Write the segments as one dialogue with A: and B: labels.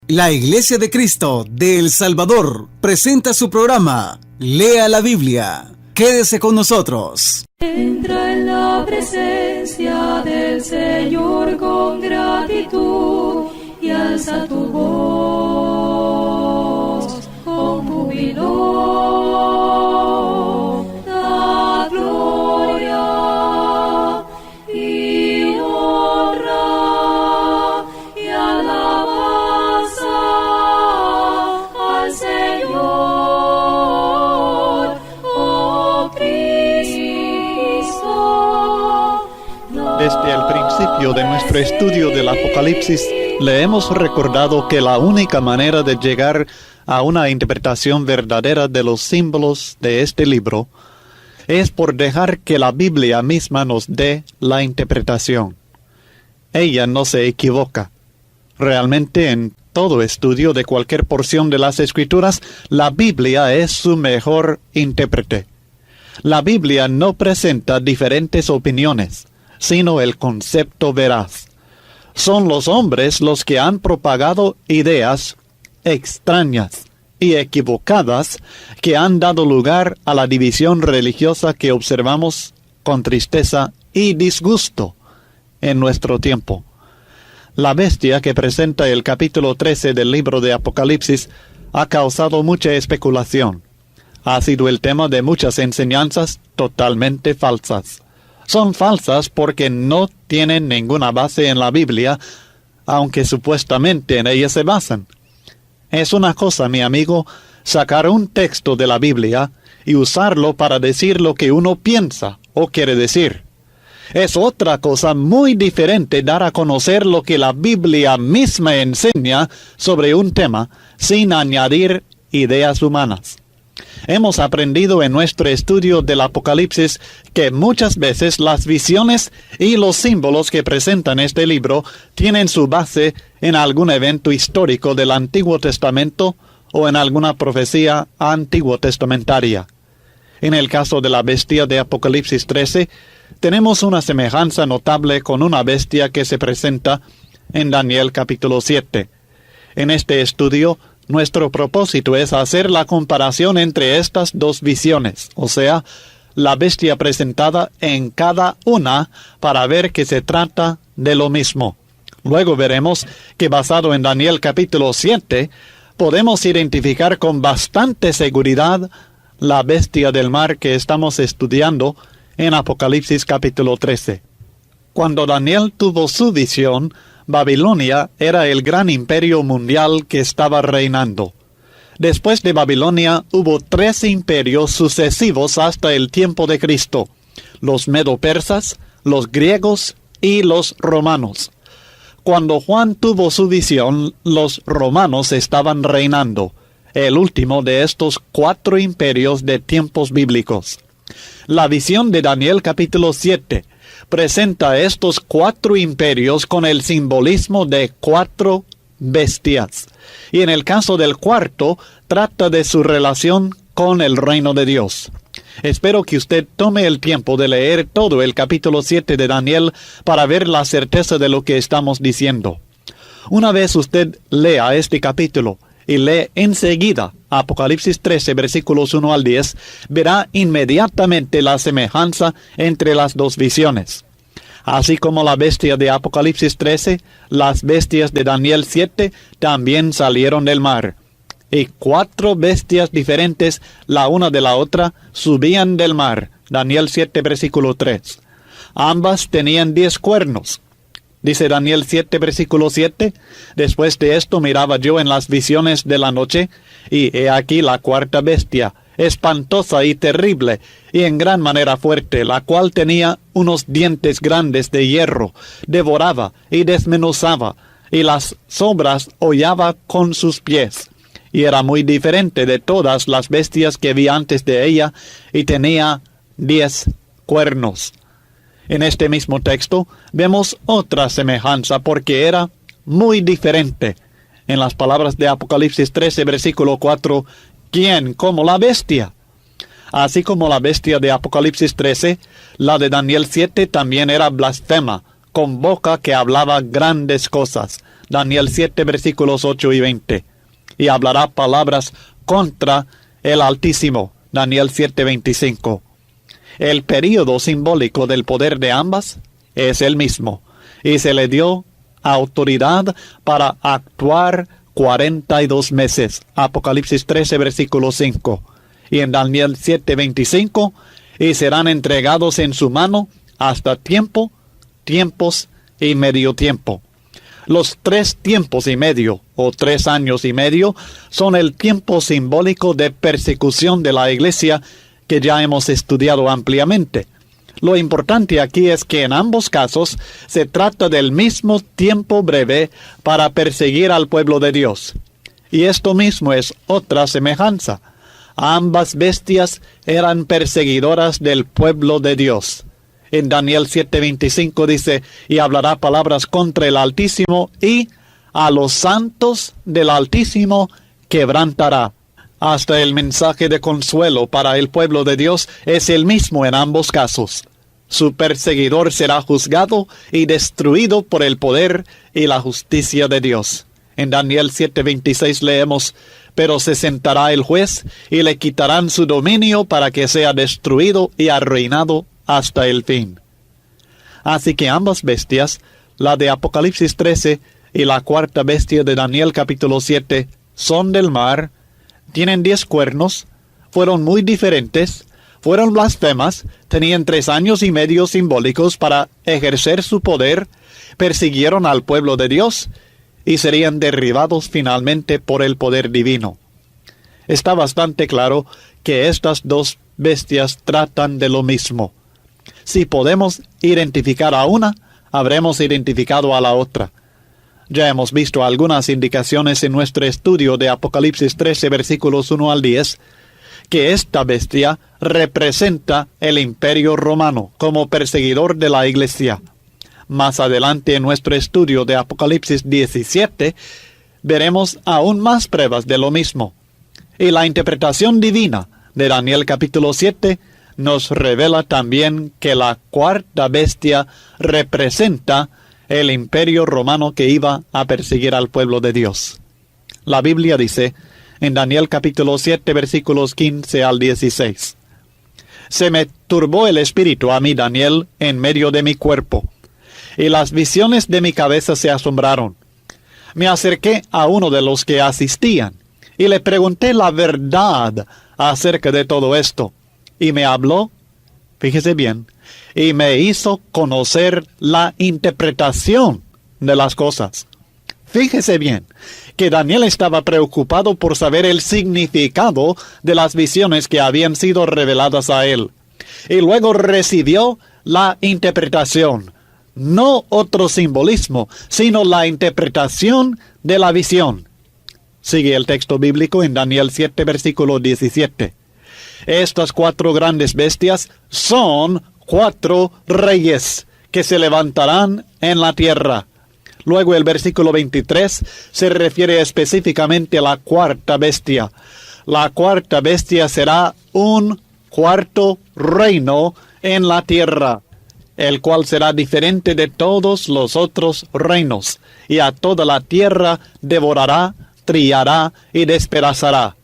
A: La Iglesia de Cristo de El Salvador presenta su programa Lea la Biblia. Quédese con nosotros.
B: Entra en la presencia del Señor con gratitud y alza tu voz con júbilo. Da gloria y honra y alabanza al Señor, oh Cristo.
C: Desde el principio de nuestro estudio del Apocalipsis, le hemos recordado que la única manera de llegar a una interpretación verdadera de los símbolos de este libro es por dejar que la Biblia misma nos dé la interpretación. Ella no se equivoca. Realmente, en todo estudio de cualquier porción de las Escrituras, la Biblia es su mejor intérprete. La Biblia no presenta diferentes opiniones, sino el concepto veraz. Son los hombres los que han propagado ideas extrañas y equivocadas que han dado lugar a la división religiosa que observamos con tristeza y disgusto en nuestro tiempo. La bestia que presenta el capítulo 13 del libro de Apocalipsis ha causado mucha especulación. Ha sido el tema de muchas enseñanzas totalmente falsas. Son falsas porque no tienen ninguna base en la Biblia, aunque supuestamente en ella se basan. Es una cosa, mi amigo, sacar un texto de la Biblia y usarlo para decir lo que uno piensa o quiere decir. Es otra cosa muy diferente dar a conocer lo que la Biblia misma enseña sobre un tema sin añadir ideas humanas. Hemos aprendido en nuestro estudio del Apocalipsis que muchas veces las visiones y los símbolos que presentan este libro tienen su base en algún evento histórico del Antiguo Testamento o en alguna profecía antiguo testamentaria. En el caso de la bestia de Apocalipsis 13, tenemos una semejanza notable con una bestia que se presenta en Daniel capítulo 7. En este estudio, nuestro propósito es hacer la comparación entre estas dos visiones, o sea, la bestia presentada en cada una para ver que se trata de lo mismo. Luego veremos que basado en Daniel capítulo 7, podemos identificar con bastante seguridad la bestia del mar que estamos estudiando en Apocalipsis capítulo 13. Cuando Daniel tuvo su visión, Babilonia era el gran imperio mundial que estaba reinando. Después de Babilonia hubo 3 imperios sucesivos hasta el tiempo de Cristo: los medo-persas, los griegos y los romanos. Cuando Juan tuvo su visión, los romanos estaban reinando, el último de estos 4 imperios de tiempos bíblicos. La visión de Daniel capítulo 7 presenta estos 4 imperios con el simbolismo de 4 bestias. Y en el caso del cuarto, trata de su relación con el reino de Dios. Espero que usted tome el tiempo de leer todo el capítulo 7 de Daniel para ver la certeza de lo que estamos diciendo. Una vez usted lea este capítulo y lee enseguida Apocalipsis 13, versículos 1 al 10, verá inmediatamente la semejanza entre las dos visiones. Así como la bestia de Apocalipsis 13, las bestias de Daniel 7 también salieron del mar. Y 4 bestias diferentes, la una de la otra, subían del mar. Daniel 7, versículo 3. Ambas tenían 10 cuernos. Dice Daniel 7, versículo 7, después de esto miraba yo en las visiones de la noche, y he aquí la cuarta bestia, espantosa y terrible, y en gran manera fuerte, la cual tenía unos dientes grandes de hierro, devoraba y desmenuzaba, y las sobras hollaba con sus pies. Y era muy diferente de todas las bestias que vi antes de ella, y tenía 10 cuernos. En este mismo texto vemos otra semejanza porque era muy diferente. En las palabras de Apocalipsis 13, versículo 4, ¿quién como la bestia? Así como la bestia de Apocalipsis 13, la de Daniel 7 también era blasfema, con boca que hablaba grandes cosas. Daniel 7, versículos 8 y 20. Y hablará palabras contra el Altísimo. Daniel 7, 25. El período simbólico del poder de ambas es el mismo, y se le dio autoridad para actuar 42 meses. Apocalipsis 13, versículo 5. Y en Daniel 7, 25, y serán entregados en su mano hasta tiempo, tiempos y medio tiempo. Los 3 tiempos y medio, o 3 años y medio, son el tiempo simbólico de persecución de la iglesia que ya hemos estudiado ampliamente. Lo importante aquí es que en ambos casos se trata del mismo tiempo breve para perseguir al pueblo de Dios. Y esto mismo es otra semejanza. Ambas bestias eran perseguidoras del pueblo de Dios. En Daniel 7:25 dice, y hablará palabras contra el Altísimo, y a los santos del Altísimo quebrantará. Hasta el mensaje de consuelo para el pueblo de Dios es el mismo en ambos casos. Su perseguidor será juzgado y destruido por el poder y la justicia de Dios. En Daniel 7:26 leemos, pero se sentará el juez y le quitarán su dominio para que sea destruido y arruinado hasta el fin. Así que ambas bestias, la de Apocalipsis 13 y la cuarta bestia de Daniel capítulo 7, son del mar, tienen 10 cuernos, fueron muy diferentes, fueron blasfemas, tenían 3 años y medio simbólicos para ejercer su poder, persiguieron al pueblo de Dios y serían derribados finalmente por el poder divino. Está bastante claro que estas dos bestias tratan de lo mismo. Si podemos identificar a una, habremos identificado a la otra. Ya hemos visto algunas indicaciones en nuestro estudio de Apocalipsis 13, versículos 1 al 10, que esta bestia representa el Imperio Romano como perseguidor de la Iglesia. Más adelante en nuestro estudio de Apocalipsis 17, veremos aún más pruebas de lo mismo. Y la interpretación divina de Daniel capítulo 7 nos revela también que la cuarta bestia representa el Imperio Romano que iba a perseguir al pueblo de Dios. La Biblia dice en Daniel capítulo 7 versículos 15 al 16. Se me turbó el espíritu a mí, Daniel, en medio de mi cuerpo, y las visiones de mi cabeza se asombraron. Me acerqué a uno de los que asistían, y le pregunté la verdad acerca de todo esto, y me habló, fíjese bien, y me hizo conocer la interpretación de las cosas. Fíjese bien, que Daniel estaba preocupado por saber el significado de las visiones que habían sido reveladas a él. Y luego recibió la interpretación, no otro simbolismo, sino la interpretación de la visión. Sigue el texto bíblico en Daniel 7, versículo 17. Estas 4 grandes bestias son 4 reyes que se levantarán en la tierra. Luego el versículo 23 se refiere específicamente a la cuarta bestia. La cuarta bestia será un cuarto reino en la tierra, el cual será diferente de todos los otros reinos, y a toda la tierra devorará, trillará y despedazará.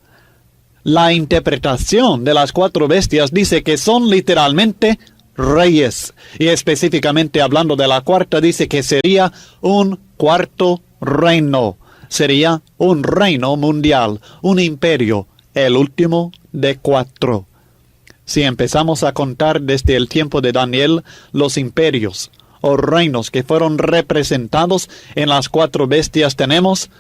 C: La interpretación de las 4 bestias dice que son literalmente reyes, y específicamente hablando de la cuarta dice que sería un cuarto reino, sería un reino mundial, un imperio, el último de 4. Si empezamos a contar desde el tiempo de Daniel, los imperios o reinos que fueron representados en las 4 bestias tenemos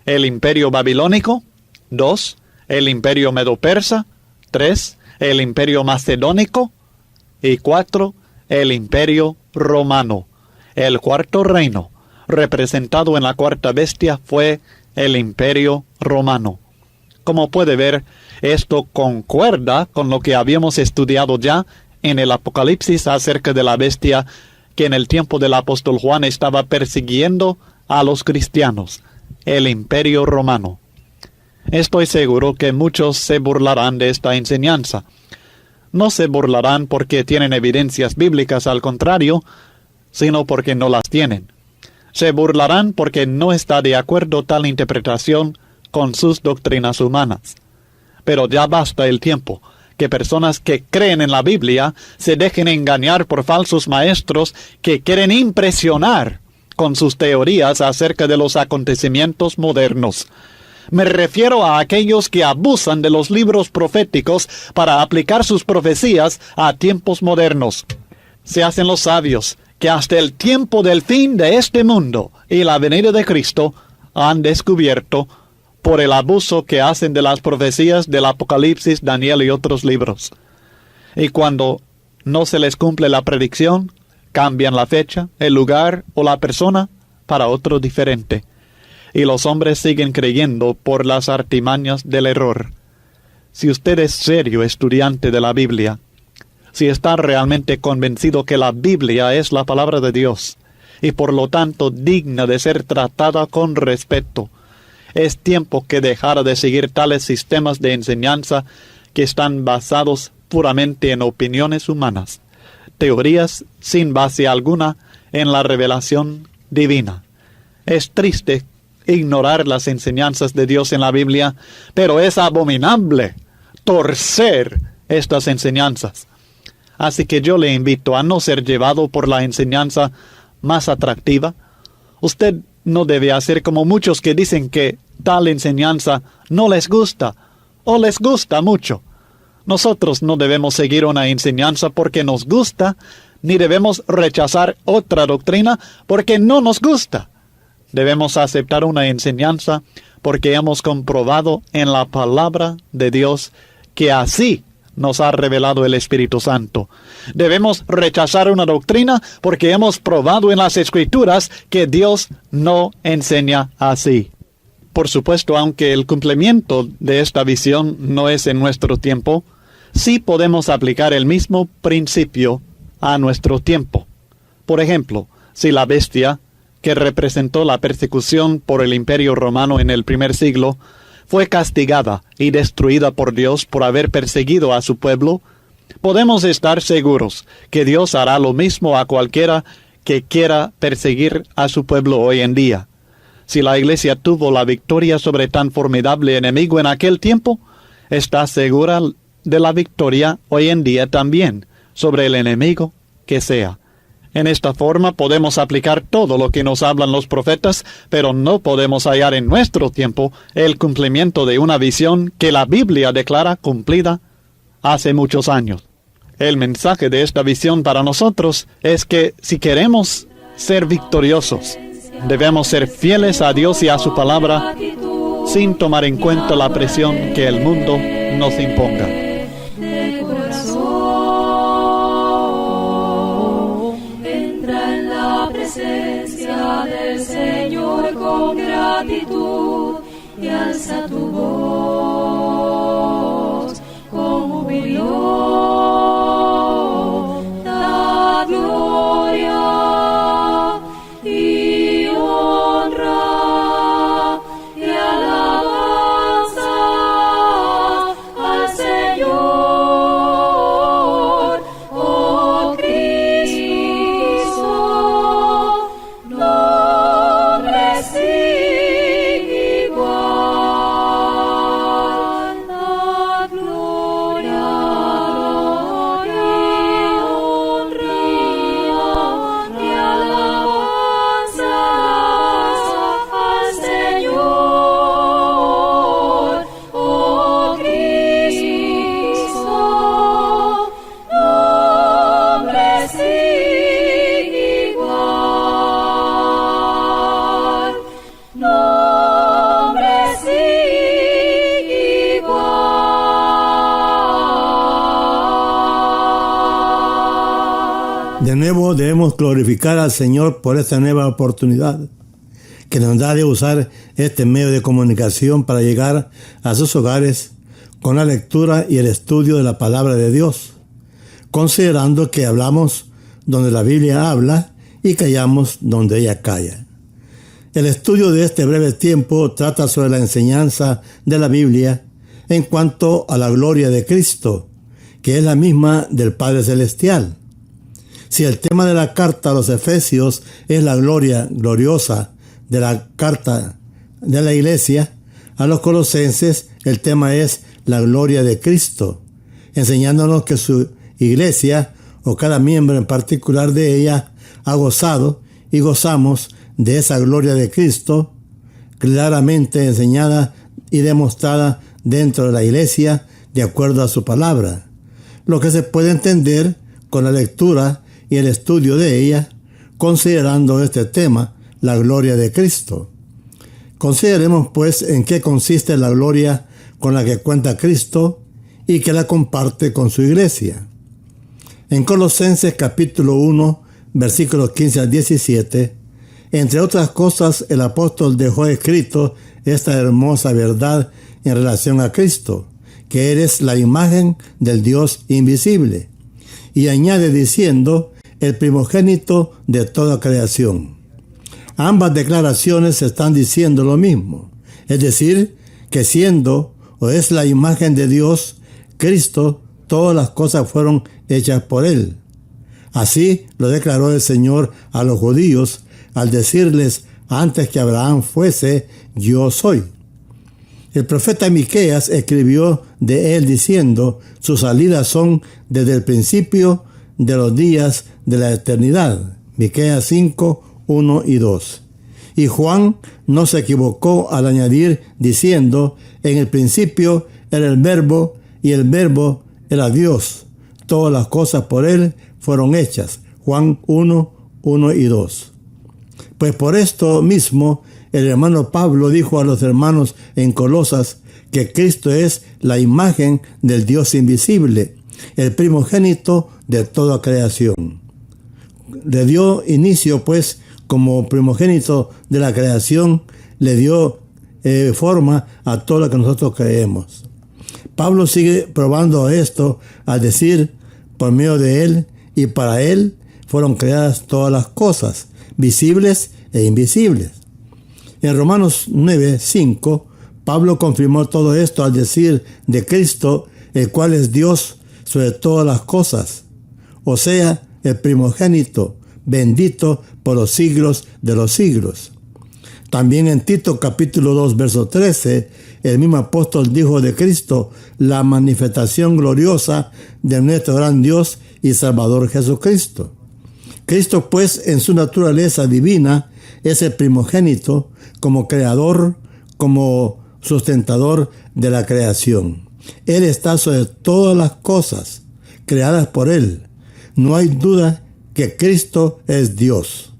C: el imperio babilónico, 2, el imperio medo-persa, 3, el imperio macedónico, y 4, el imperio romano. El cuarto reino, representado en la cuarta bestia, fue el imperio romano. Como puede ver, esto concuerda con lo que habíamos estudiado ya en el Apocalipsis acerca de la bestia que en el tiempo del apóstol Juan estaba persiguiendo a los cristianos, el imperio romano. Estoy seguro que muchos se burlarán de esta enseñanza. No se burlarán porque tienen evidencias bíblicas, al contrario, sino porque no las tienen. Se burlarán porque no está de acuerdo tal interpretación con sus doctrinas humanas. Pero ya basta el tiempo que personas que creen en la Biblia se dejen engañar por falsos maestros que quieren impresionar con sus teorías acerca de los acontecimientos modernos. Me refiero a aquellos que abusan de los libros proféticos para aplicar sus profecías a tiempos modernos. Se hacen los sabios que hasta el tiempo del fin de este mundo y la venida de Cristo han descubierto por el abuso que hacen de las profecías del Apocalipsis, Daniel y otros libros. Y cuando no se les cumple la predicción, cambian la fecha, el lugar o la persona para otro diferente. Y los hombres siguen creyendo por las artimañas del error. Si usted es serio estudiante de la Biblia, si está realmente convencido que la Biblia es la palabra de Dios, y por lo tanto digna de ser tratada con respeto, es tiempo que dejara de seguir tales sistemas de enseñanza que están basados puramente en opiniones humanas, teorías sin base alguna en la revelación divina. Es triste ignorar las enseñanzas de Dios en la Biblia, pero es abominable torcer estas enseñanzas. Así que yo le invito a no ser llevado por la enseñanza más atractiva. Usted no debe hacer como muchos que dicen que tal enseñanza no les gusta o les gusta mucho. Nosotros no debemos seguir una enseñanza porque nos gusta, ni debemos rechazar otra doctrina porque no nos gusta. Debemos aceptar una enseñanza porque hemos comprobado en la palabra de Dios que así nos ha revelado el Espíritu Santo. Debemos rechazar una doctrina porque hemos probado en las Escrituras que Dios no enseña así. Por supuesto, aunque el cumplimiento de esta visión no es en nuestro tiempo, sí podemos aplicar el mismo principio a nuestro tiempo. Por ejemplo, si la bestia, que representó la persecución por el Imperio Romano en el primer siglo, fue castigada y destruida por Dios por haber perseguido a su pueblo, podemos estar seguros que Dios hará lo mismo a cualquiera que quiera perseguir a su pueblo hoy en día. Si la Iglesia tuvo la victoria sobre tan formidable enemigo en aquel tiempo, está segura de la victoria hoy en día también sobre el enemigo que sea. En esta forma podemos aplicar todo lo que nos hablan los profetas, pero no podemos hallar en nuestro tiempo el cumplimiento de una visión que la Biblia declara cumplida hace muchos años. El mensaje de esta visión para nosotros es que si queremos ser victoriosos, debemos ser fieles a Dios y a su palabra, sin tomar en cuenta la presión que el mundo nos imponga.
B: Presencia del Señor con gratitud y alza tu voz con jubileo, da gloria y honra y alabanza al Señor, oh Cristo.
D: De nuevo debemos glorificar al Señor por esta nueva oportunidad que nos da de usar este medio de comunicación para llegar a sus hogares con la lectura y el estudio de la palabra de Dios, considerando que hablamos donde la Biblia habla y callamos donde ella calla. El estudio de este breve tiempo trata sobre la enseñanza de la Biblia en cuanto a la gloria de Cristo, que es la misma del Padre Celestial. Si el tema de la carta a los Efesios es la gloria gloriosa de la carta de la iglesia, a los Colosenses el tema es la gloria de Cristo, enseñándonos que su iglesia o cada miembro en particular de ella ha gozado y gozamos de esa gloria de Cristo, claramente enseñada y demostrada dentro de la iglesia de acuerdo a su palabra, lo que se puede entender con la lectura y el estudio de ella, considerando este tema, la gloria de Cristo. Consideremos pues en qué consiste la gloria con la que cuenta Cristo y que la comparte con su iglesia. En Colosenses capítulo 1, versículos 15 al 17, entre otras cosas, el apóstol dejó escrito esta hermosa verdad en relación a Cristo, que eres la imagen del Dios invisible. Y añade diciendo, el primogénito de toda creación. Ambas declaraciones están diciendo lo mismo, es decir, que siendo o es la imagen de Dios, Cristo, todas las cosas fueron hechas por Él. Así lo declaró el Señor a los judíos al decirles, antes que Abraham fuese, yo soy. El profeta Miqueas escribió de él diciendo, sus salidas son desde el principio de los días de la eternidad. Miqueas 5, 1 y 2. Y Juan no se equivocó al añadir diciendo, en el principio era el Verbo y el Verbo era Dios. Todas las cosas por él fueron hechas. Juan 1, 1 y 2. Pues por esto mismo el hermano Pablo dijo a los hermanos en Colosas que Cristo es la imagen del Dios invisible, el primogénito de toda creación. Le dio inicio, pues, como primogénito de la creación, le dio forma a todo lo que nosotros creemos. Pablo sigue probando esto al decir, por medio de él y para él fueron creadas todas las cosas, visibles e invisibles. En Romanos 9, 5, Pablo confirmó todo esto al decir de Cristo, el cual es Dios sobre todas las cosas, o sea, el primogénito, bendito por los siglos de los siglos. También en Tito capítulo 2, verso 13, el mismo apóstol dijo de Cristo, la manifestación gloriosa de nuestro gran Dios y Salvador Jesucristo. Cristo, pues, en su naturaleza divina, es el primogénito como creador, como sustentador de la creación. Él está sobre todas las cosas creadas por Él. No hay duda que Cristo es Dios.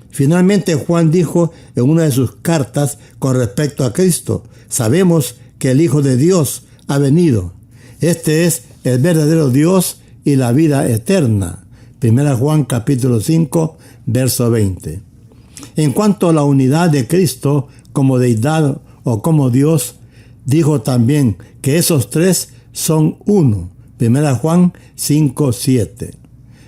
D: Finalmente, Juan dijo en una de sus cartas con respecto a Cristo, sabemos que el Hijo de Dios ha venido. Este es el verdadero Dios y la vida eterna. 1 Juan capítulo 5, verso 20. En cuanto a la unidad de Cristo como deidad o como Dios, dijo también que esos tres son uno. 1 Juan 5, 7.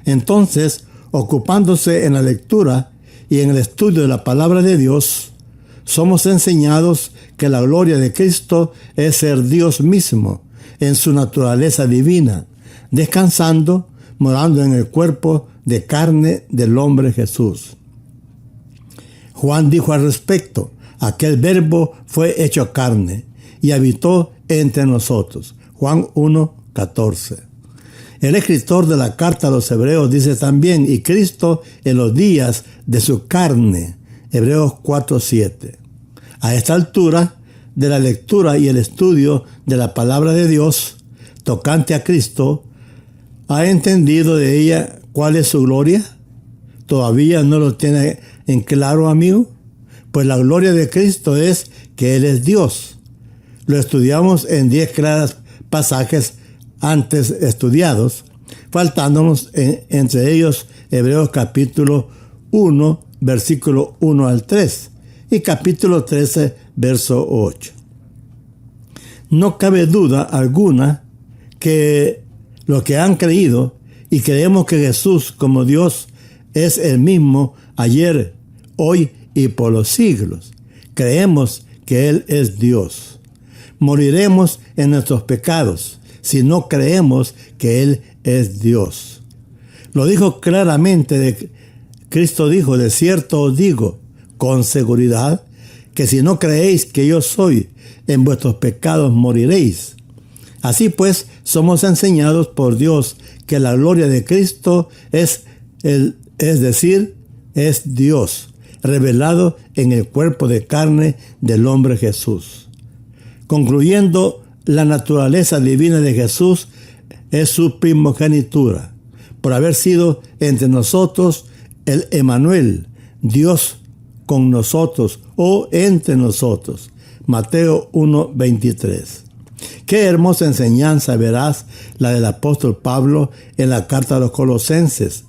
D: Entonces, ocupándose en la lectura y en el estudio de la palabra de Dios, somos enseñados que la gloria de Cristo es ser Dios mismo en su naturaleza divina, descansando, morando en el cuerpo de carne del hombre Jesús. Juan dijo al respecto, aquel verbo fue hecho carne y habitó entre nosotros. Juan 1, 14. El escritor de la carta a los Hebreos dice también, y Cristo en los días de su carne. Hebreos 4, 7. A esta altura de la lectura y el estudio de la palabra de Dios tocante a Cristo, ¿ha entendido de ella cuál es su gloria? ¿Todavía no lo tiene en claro, amigo? Pues la gloria de Cristo es que Él es Dios. Lo estudiamos en 10 claros pasajes antes estudiados, faltándonos entre ellos Hebreos capítulo 1, versículo 1 al 3 y capítulo 13, verso 8. No cabe duda alguna que los que han creído y creemos que Jesús como Dios es el mismo ayer, hoy y por los siglos. Creemos que Él es Dios. Moriremos en nuestros pecados si no creemos que Él es Dios. Lo dijo claramente. Cristo dijo: de cierto os digo, con seguridad, que si no creéis que yo soy, en vuestros pecados moriréis. Así pues, somos enseñados por Dios que la gloria de Cristo es Dios, revelado en el cuerpo de carne del hombre Jesús. Concluyendo, la naturaleza divina de Jesús es su primogenitura, por haber sido entre nosotros el Emmanuel, Dios con nosotros o entre nosotros. Mateo 1:23. Qué hermosa enseñanza verás la del apóstol Pablo en la carta a los Colosenses,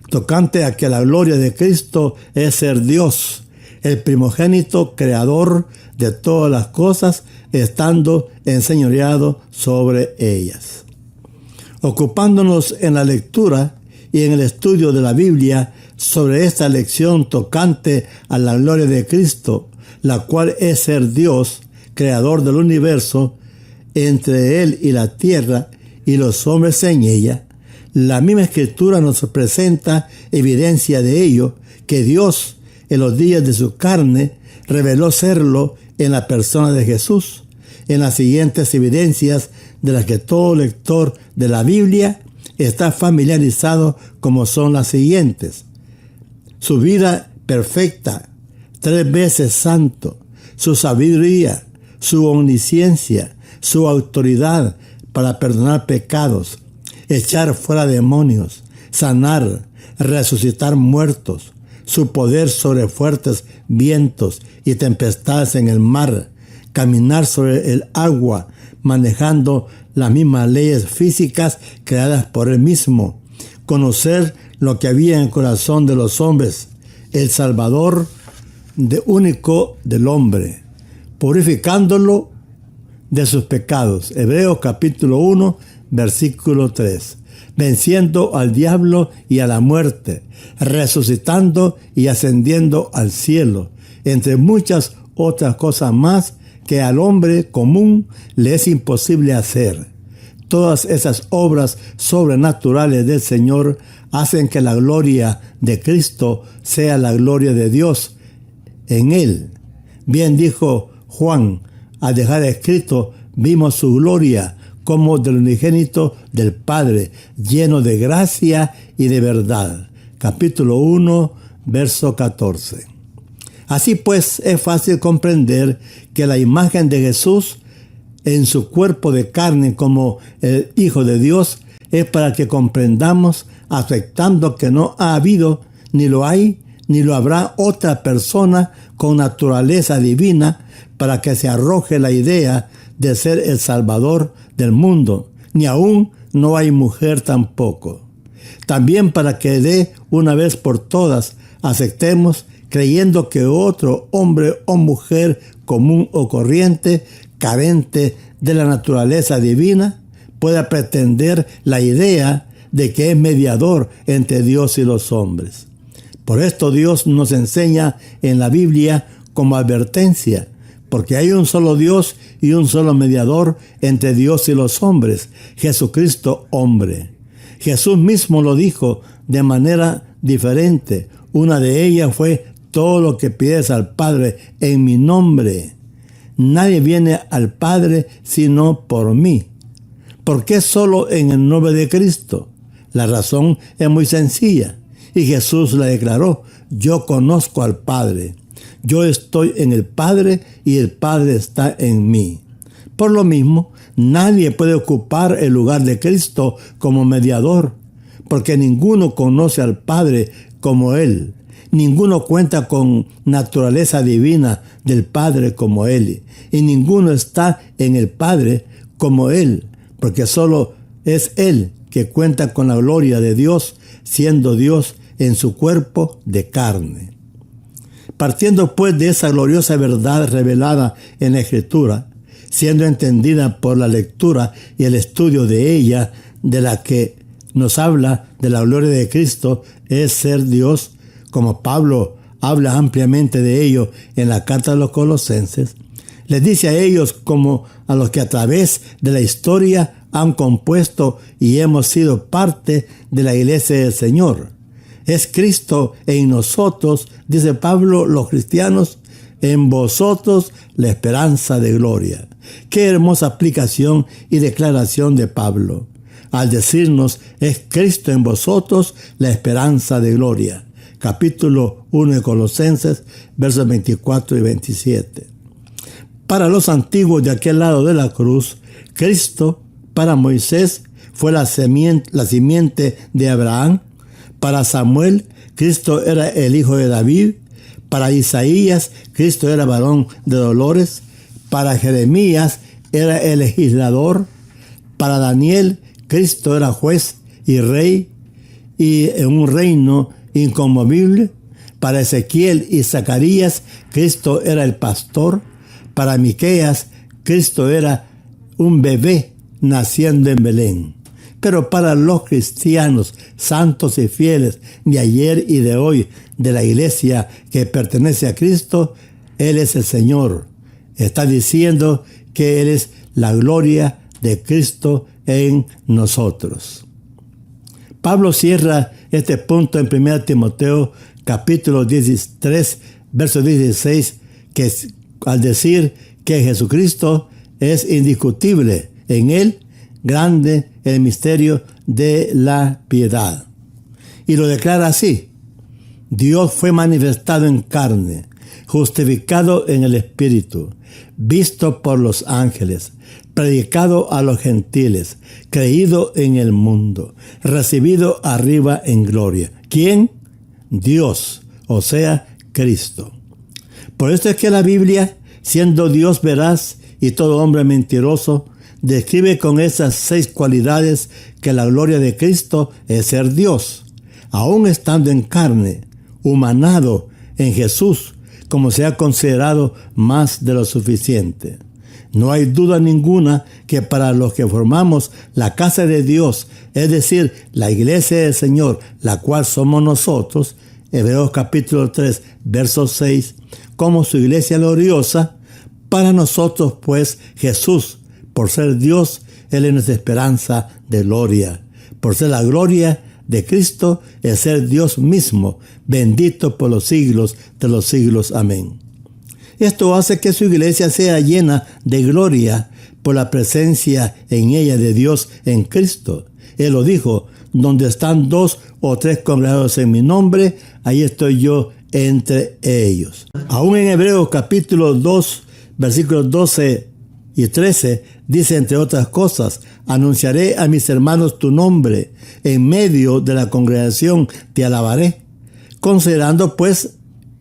D: tocante a que la gloria de Cristo es ser Dios, el primogénito creador de todas las cosas, estando enseñoreado sobre ellas. Ocupándonos en la lectura y en el estudio de la Biblia sobre esta lección tocante a la gloria de Cristo, la cual es ser Dios, creador del universo, entre él y la tierra y los hombres en ella, la misma Escritura nos presenta evidencia de ello, que Dios, en los días de su carne, reveló serlo en la persona de Jesús, en las siguientes evidencias de las que todo lector de la Biblia está familiarizado, como son las siguientes: su vida perfecta, 3 veces santo, su sabiduría, su omnisciencia, su autoridad para perdonar pecados, echar fuera demonios, sanar, resucitar muertos, su poder sobre fuertes vientos y tempestades en el mar, caminar sobre el agua, manejando las mismas leyes físicas creadas por él mismo, conocer lo que había en el corazón de los hombres, el Salvador único del hombre, purificándolo de sus pecados. Hebreos capítulo 1, versículo 3. Venciendo al diablo y a la muerte, resucitando y ascendiendo al cielo, entre muchas otras cosas más que al hombre común le es imposible hacer. Todas esas obras sobrenaturales del Señor hacen que la gloria de Cristo sea la gloria de Dios en él. Bien dijo Juan, al dejar escrito: vimos su gloria como del unigénito del Padre, lleno de gracia y de verdad. Capítulo 1, verso 14. Así pues, es fácil comprender que la imagen de Jesús en su cuerpo de carne como el Hijo de Dios es para que comprendamos, aceptando que no ha habido, ni lo hay, ni lo habrá otra persona con naturaleza divina para que se arroje la idea de ser el Salvador del mundo, ni aún no hay mujer tampoco. También para que de una vez por todas aceptemos, creyendo que otro hombre o mujer común o corriente, carente de la naturaleza divina, pueda pretender la idea de que es mediador entre Dios y los hombres. Por esto Dios nos enseña en la Biblia como advertencia, porque hay un solo Dios y un solo mediador entre Dios y los hombres, Jesucristo hombre. Jesús mismo lo dijo de manera diferente. Una de ellas fue: todo lo que pides al Padre en mi nombre. Nadie viene al Padre sino por mí. ¿Por qué solo en el nombre de Cristo? La razón es muy sencilla. Y Jesús la declaró: yo conozco al Padre. Yo estoy en el Padre y el Padre está en mí. Por lo mismo, nadie puede ocupar el lugar de Cristo como mediador, porque ninguno conoce al Padre como Él. Ninguno cuenta con naturaleza divina del Padre como Él. Y ninguno está en el Padre como Él, porque solo es Él que cuenta con la gloria de Dios, siendo Dios en su cuerpo de carne. Partiendo pues de esa gloriosa verdad revelada en la Escritura, siendo entendida por la lectura y el estudio de ella, de la que nos habla de la gloria de Cristo, es ser Dios, como Pablo habla ampliamente de ello en la carta a los Colosenses, Les dice a ellos como a los que a través de la historia han compuesto y hemos sido parte de la iglesia del Señor. Es Cristo en nosotros, dice Pablo, los cristianos, en vosotros la esperanza de gloria. Qué hermosa aplicación y declaración de Pablo, al decirnos, es Cristo en vosotros la esperanza de gloria. Capítulo 1 de Colosenses, versos 24 y 27. Para los antiguos de aquel lado de la cruz, Cristo, para Moisés, fue la simiente de Abraham. Para Samuel, Cristo era el hijo de David. Para Isaías, Cristo era varón de dolores. Para Jeremías, era el legislador. Para Daniel, Cristo era juez y rey, y en un reino inconmovible. Para Ezequiel y Zacarías, Cristo era el pastor. Para Miqueas, Cristo era un bebé naciendo en Belén. Pero para los cristianos santos y fieles de ayer y de hoy de la iglesia que pertenece a Cristo, Él es el Señor. Está diciendo que Él es la gloria de Cristo en nosotros. Pablo cierra este punto en 1 Timoteo capítulo 13, verso 16, que al decir que Jesucristo es indiscutible, en Él grande el misterio de la piedad. Y lo declara así: Dios fue manifestado en carne, justificado en el Espíritu, visto por los ángeles, predicado a los gentiles, creído en el mundo, recibido arriba en gloria. ¿Quién? Dios, o sea, Cristo. Por esto es que la Biblia, siendo Dios veraz y todo hombre mentiroso, describe con esas 6 cualidades que la gloria de Cristo es ser Dios, aún estando en carne, humanado en Jesús, como se ha considerado más de lo suficiente. No hay duda ninguna que para los que formamos la casa de Dios, es decir, la iglesia del Señor, la cual somos nosotros, Hebreos capítulo 3, verso 6, como su iglesia gloriosa, para nosotros pues Jesús, por ser Dios, Él es nuestra esperanza de gloria. Por ser la gloria de Cristo, es ser Dios mismo, bendito por los siglos de los siglos. Amén. Esto hace que su iglesia sea llena de gloria por la presencia en ella de Dios en Cristo. Él lo dijo: donde están 2 o 3 congregados en mi nombre, ahí estoy yo entre ellos. Aún en Hebreos capítulo 2, versículos 12 y 13, dice entre otras cosas: anunciaré a mis hermanos tu nombre, en medio de la congregación te alabaré. Considerando pues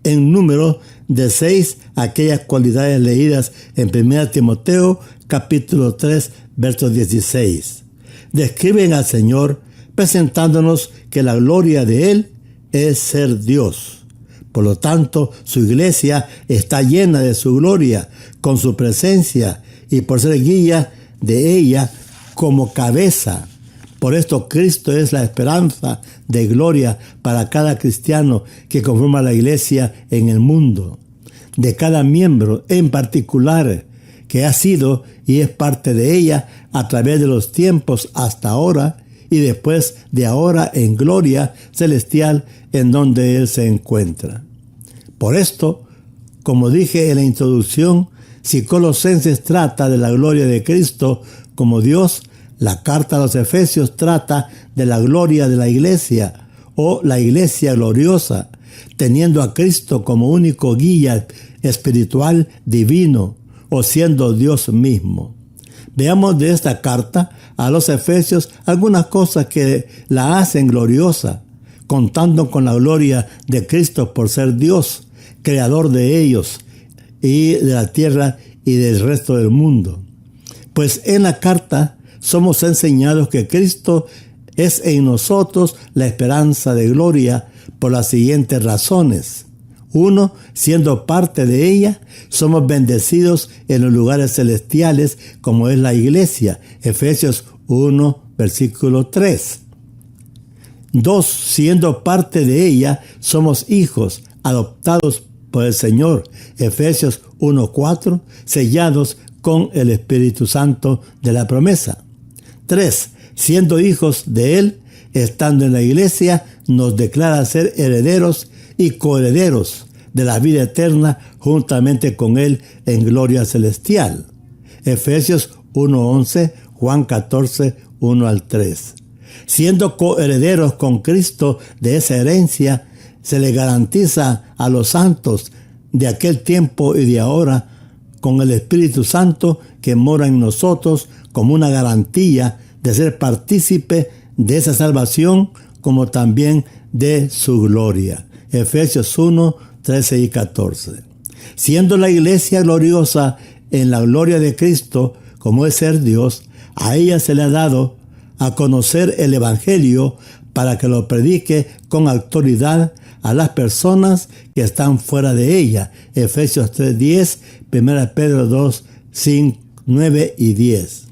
D: en número de 6 aquellas cualidades leídas en 1 Timoteo capítulo 3, verso 16. Describen al Señor presentándonos que la gloria de Él es ser Dios. Por lo tanto, su iglesia está llena de su gloria, con su presencia, y por ser guía de ella como cabeza. Por esto Cristo es la esperanza de gloria para cada cristiano que conforma la iglesia en el mundo. De cada miembro en particular que ha sido y es parte de ella a través de los tiempos hasta ahora y después de ahora en gloria celestial en donde Él se encuentra. Por esto, como dije en la introducción, si Colosenses trata de la gloria de Cristo como Dios, la carta a los Efesios trata de la gloria de la iglesia o la iglesia gloriosa, teniendo a Cristo como único guía espiritual divino o siendo Dios mismo. Veamos de esta carta a los Efesios algunas cosas que la hacen gloriosa, contando con la gloria de Cristo por ser Dios, creador de ellos y de la tierra y del resto del mundo. Pues en la carta somos enseñados que Cristo es en nosotros la esperanza de gloria por las siguientes razones. 1. Siendo parte de ella, somos bendecidos en los lugares celestiales como es la iglesia. Efesios 1, versículo 3. 2. Siendo parte de ella, somos hijos adoptados por el Señor. Efesios 1:4, sellados con el Espíritu Santo de la promesa. 3. Siendo hijos de Él, estando en la iglesia, nos declara ser herederos y coherederos de la vida eterna juntamente con Él en gloria celestial. Efesios 1:11, Juan 14, 1 al 3. Siendo coherederos con Cristo de esa herencia, se le garantiza a los santos de aquel tiempo y de ahora con el Espíritu Santo que mora en nosotros como una garantía de ser partícipe de esa salvación como también de su gloria. Efesios 1, 13 y 14. Siendo la iglesia gloriosa en la gloria de Cristo, como es ser Dios, a ella se le ha dado a conocer el Evangelio para que lo predique con autoridad a las personas que están fuera de ella. Efesios 3:10, 1 Pedro 2, 5, 9 y 10.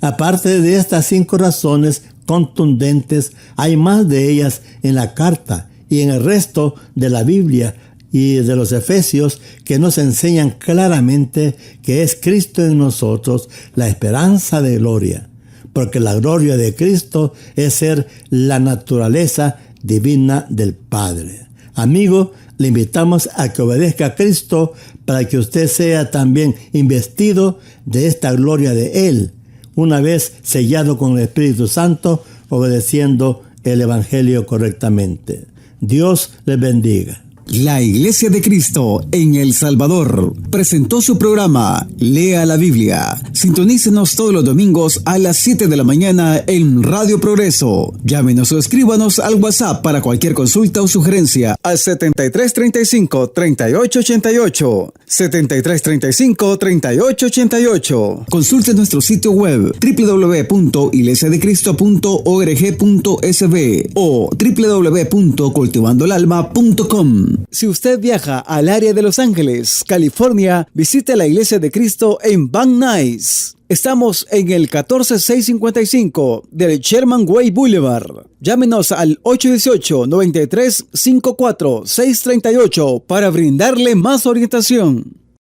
D: Aparte de estas 5 razones contundentes, hay más de ellas en la carta y en el resto de la Biblia y de los Efesios que nos enseñan claramente que es Cristo en nosotros la esperanza de gloria, porque la gloria de Cristo es ser la naturaleza divina del Padre. Amigo, le invitamos a que obedezca a Cristo para que usted sea también investido de esta gloria de Él, una vez sellado con el Espíritu Santo, obedeciendo el Evangelio correctamente. Dios les bendiga.
A: La Iglesia de Cristo en El Salvador presentó su programa Lea la Biblia. Sintonícenos todos los domingos a las 7 de la mañana en Radio Progreso. Llámenos o escríbanos al WhatsApp para cualquier consulta o sugerencia al 7335-3888. 7335-3888. Consulte nuestro sitio web www.iglesiadecristo.org.sb o www.cultivandoelalma.com. Si usted viaja al área de Los Ángeles, California, visite la Iglesia de Cristo en Van Nuys. Estamos en el 14655 del Sherman Way Boulevard. Llámenos al 818-9354-638 para brindarle más orientación.